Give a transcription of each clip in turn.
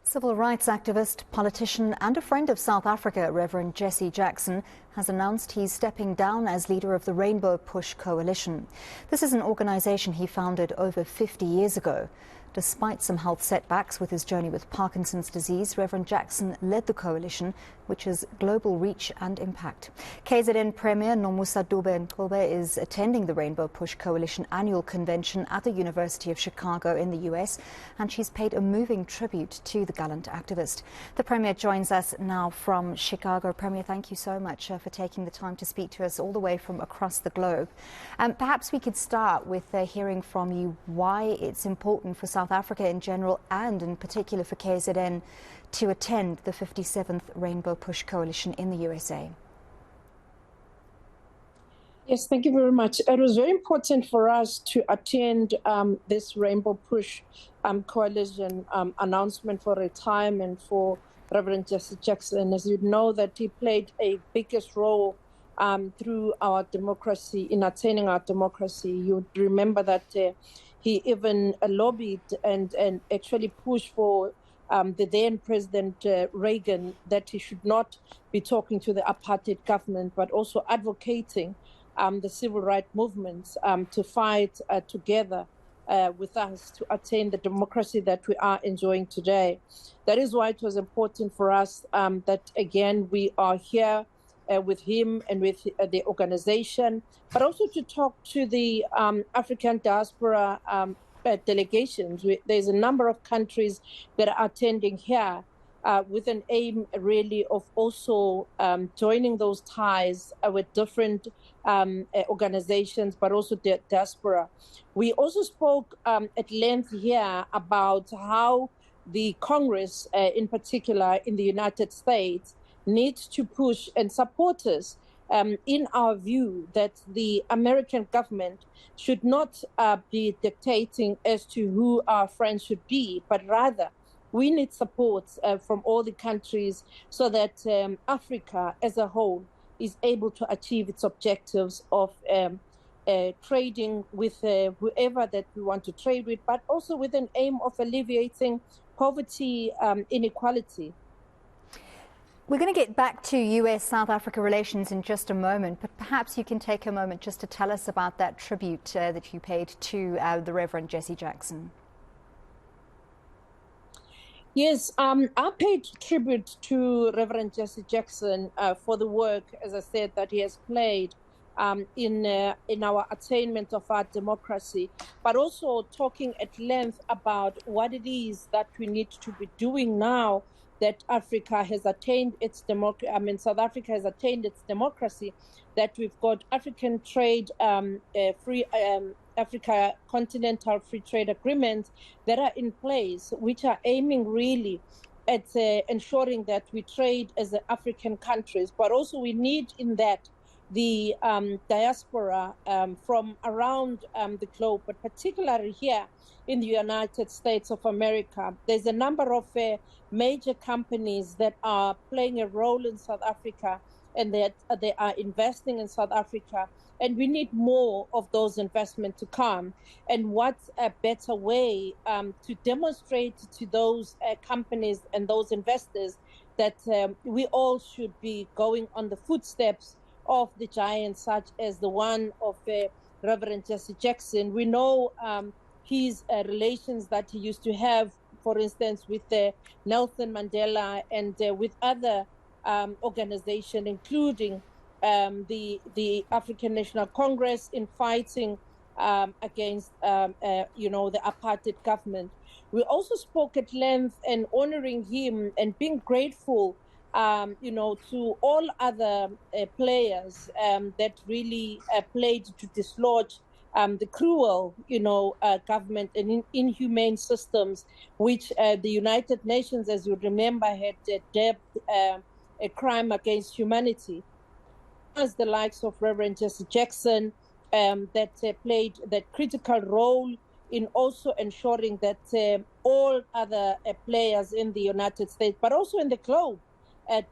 Civil rights activist, politician and a friend of South Africa, Reverend Jesse Jackson, has announced he's stepping down as leader of the Rainbow Push Coalition. This is an organisation he founded over 50 years ago. Despite some health setbacks with his journey with Parkinson's disease, Reverend Jackson led the coalition, which has global reach and impact. KZN Premier Nomusa Dube-Ncube is attending the Rainbow Push Coalition annual convention at the University of Chicago in the US, and she's paid a moving tribute to the gallant activist. The Premier joins us now from Chicago. Premier, thank you so much for taking the time to speak to us all the way from across the globe. Perhaps we could start with hearing from you why it's important for South Africa in general and in particular for KZN to attend the 57th Rainbow Push Coalition in the USA. Yes, thank you very much. It was very important for us to attend this Rainbow Push Coalition announcement for retirement for Reverend Jesse Jackson. As you know, that he played a biggest role through our democracy, in attaining our democracy. You would remember that he even lobbied and actually pushed for the then President Reagan that he should not be talking to the apartheid government, but also advocating the civil rights movements to fight together with us to attain the democracy that we are enjoying today. That is why it was important for us that, again, we are here with him and with the organization, but also to talk to the African diaspora delegations. There's a number of countries that are attending here with an aim really of also joining those ties with different organizations, but also the diaspora. We also spoke at length here about how the Congress, in particular in the United States, needs to push and support us in our view that the American government should not be dictating as to who our friends should be, but rather we need support from all the countries so that Africa as a whole is able to achieve its objectives of trading with whoever that we want to trade with, but also with an aim of alleviating poverty, inequality. We're going to get back to US-South Africa relations in just a moment, but perhaps you can take a moment just to tell us about that tribute that you paid to the Reverend Jesse Jackson. Yes, I paid tribute to Reverend Jesse Jackson for the work, as I said, that he has played in our attainment of our democracy, but also talking at length about what it is that we need to be doing now that Africa has attained its democracy. South Africa has attained its democracy, that we've got African trade, Africa continental free trade agreements that are in place, which are aiming really at ensuring that we trade as African countries, but also we need in that the diaspora from around the globe, but particularly here in the United States of America. There's a number of major companies that are playing a role in South Africa and that they are investing in South Africa. And we need more of those investments to come. And what's a better way to demonstrate to those companies and those investors that we all should be going on the footsteps of the giants, such as the one of Reverend Jesse Jackson. We know his relations that he used to have, for instance, with Nelson Mandela and with other organizations, including the African National Congress, in fighting against, the apartheid government. We also spoke at length and honoring him and being grateful to all other players that really played to dislodge the cruel, government and inhumane systems, which the United Nations, as you remember, had dubbed a crime against humanity. As the likes of Reverend Jesse Jackson that played that critical role in also ensuring that all other players in the United States, but also in the globe,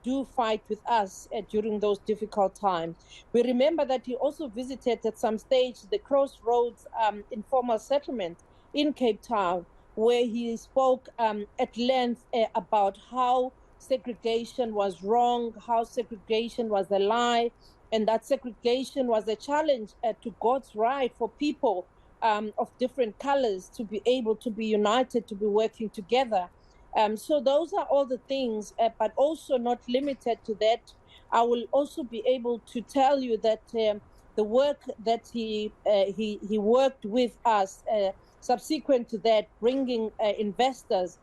do fight with us during those difficult times. We remember that he also visited at some stage the Crossroads informal settlement in Cape Town, where he spoke at length about how segregation was wrong, how segregation was a lie, and that segregation was a challenge to God's right for people of different colors to be able to be united, to be working together. So those are all the things, but also not limited to that. I will also be able to tell you that the work that he worked with us subsequent to that, bringing investors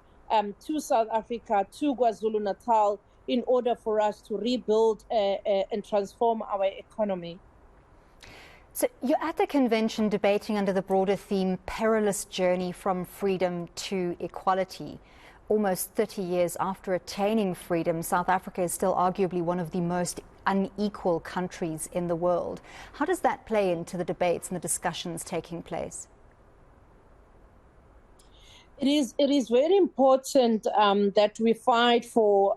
to South Africa, to KwaZulu-Natal, in order for us to rebuild and transform our economy. So you're at the convention debating under the broader theme, Perilous Journey from Freedom to Equality. Almost 30 years after attaining freedom, South Africa is still arguably one of the most unequal countries in the world. How does that play into the debates and the discussions taking place? It is very important that we fight for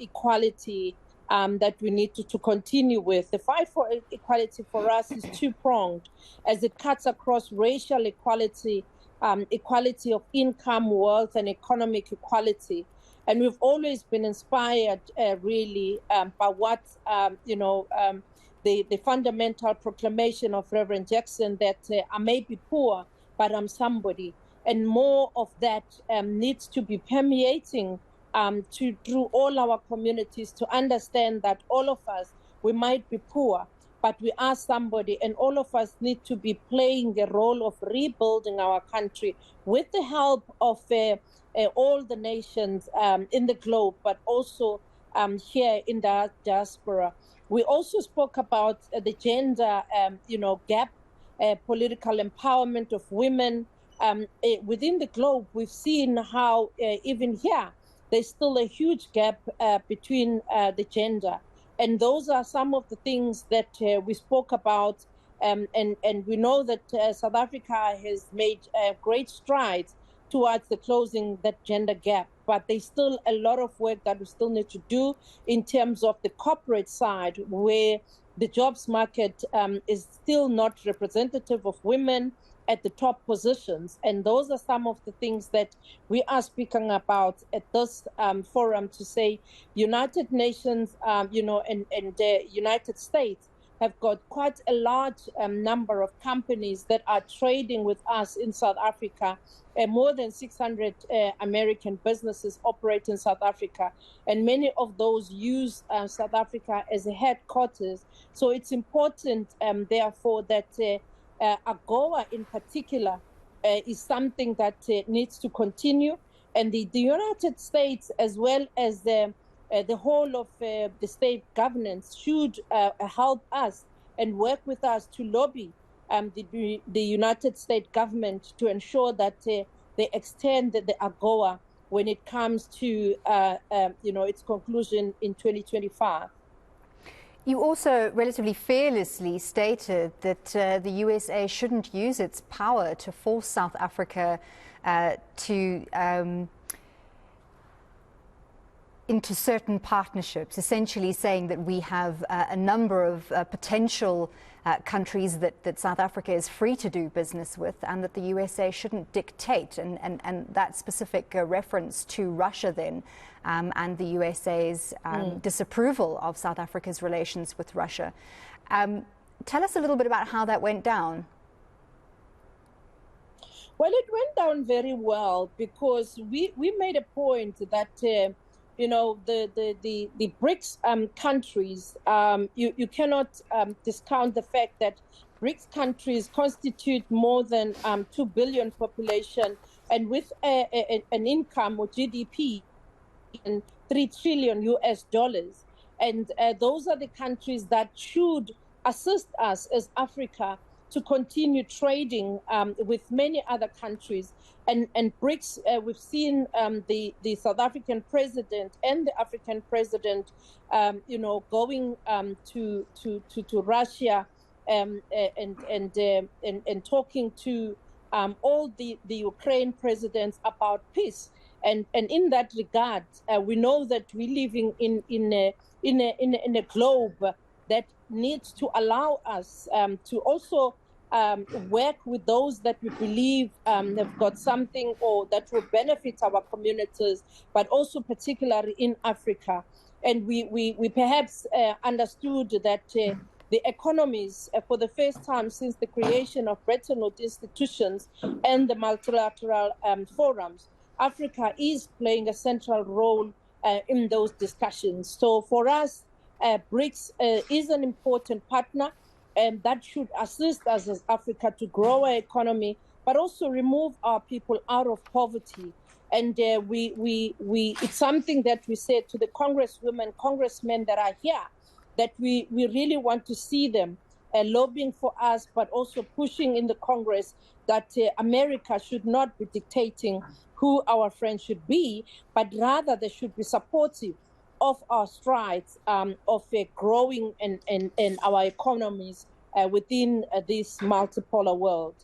equality, that we need to continue with. The fight for equality for us is two-pronged, as it cuts across racial equality, equality of income, wealth, and economic equality. And we've always been inspired, really, by what, the fundamental proclamation of Reverend Jackson that I may be poor, but I'm somebody. And more of that needs to be permeating through all our communities, to understand that all of us, we might be poor, but we are somebody, and all of us need to be playing the role of rebuilding our country with the help of all the nations in the globe, but also here in the diaspora. We also spoke about the gender, gap, political empowerment of women. Within the globe, we've seen how even here, there's still a huge gap between the gender. And those are some of the things that we spoke about. And we know that South Africa has made great strides towards the closing that gender gap. But there's still a lot of work that we still need to do in terms of the corporate side, where the jobs market is still not representative of women at the top positions. And those are some of the things that we are speaking about at this forum, to say United Nations, and the United States have got quite a large number of companies that are trading with us in South Africa. More than 600 American businesses operate in South Africa, and many of those use South Africa as a headquarters. So it's important, therefore, that AGOA in particular is something that needs to continue, and the United States, as well as the whole of the state governance, should help us and work with us to lobby the United States government to ensure that they extend the AGOA when it comes to its conclusion in 2025. You also relatively fearlessly stated that the USA shouldn't use its power to force South Africa into certain partnerships, essentially saying that we have a number of potential countries that South Africa is free to do business with, and that the USA shouldn't dictate, and that specific reference to Russia then, and the USA's disapproval of South Africa's relations with Russia. Tell us a little bit about how that went down. Well, it went down very well, because we made a point that the Brics countries, you cannot discount the fact that Brics countries constitute more than 2 billion population, and with an income or GDP and $3 trillion US. And those are the countries that should assist us as Africa to continue trading with many other countries. And BRICS, we've seen the South African president and the African president, going to Russia and talking to all the Ukraine presidents about peace. And in that regard, we know that we're living in a globe that needs to allow us to also work with those that we believe have got something or that will benefit our communities, but also particularly in Africa. And we perhaps understood that the economies, for the first time since the creation of Bretton Woods institutions and the multilateral forums, Africa is playing a central role in those discussions. So for us, Brics is an important partner, and that should assist us as Africa to grow our economy, but also remove our people out of poverty. And it's something that we said to the congresswomen, congressmen that are here, that we really want to see them lobbying for us, but also pushing in the Congress that America should not be dictating who our friends should be, but rather they should be supportive of our strides of growing in our economies within this multipolar world.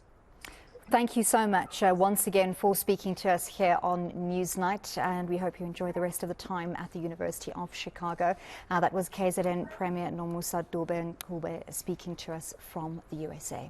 Thank you so much once again for speaking to us here on Newsnight, and we hope you enjoy the rest of the time at the University of Chicago. That was KZN Premier Nomusa Dube-Ncube speaking to us from the USA.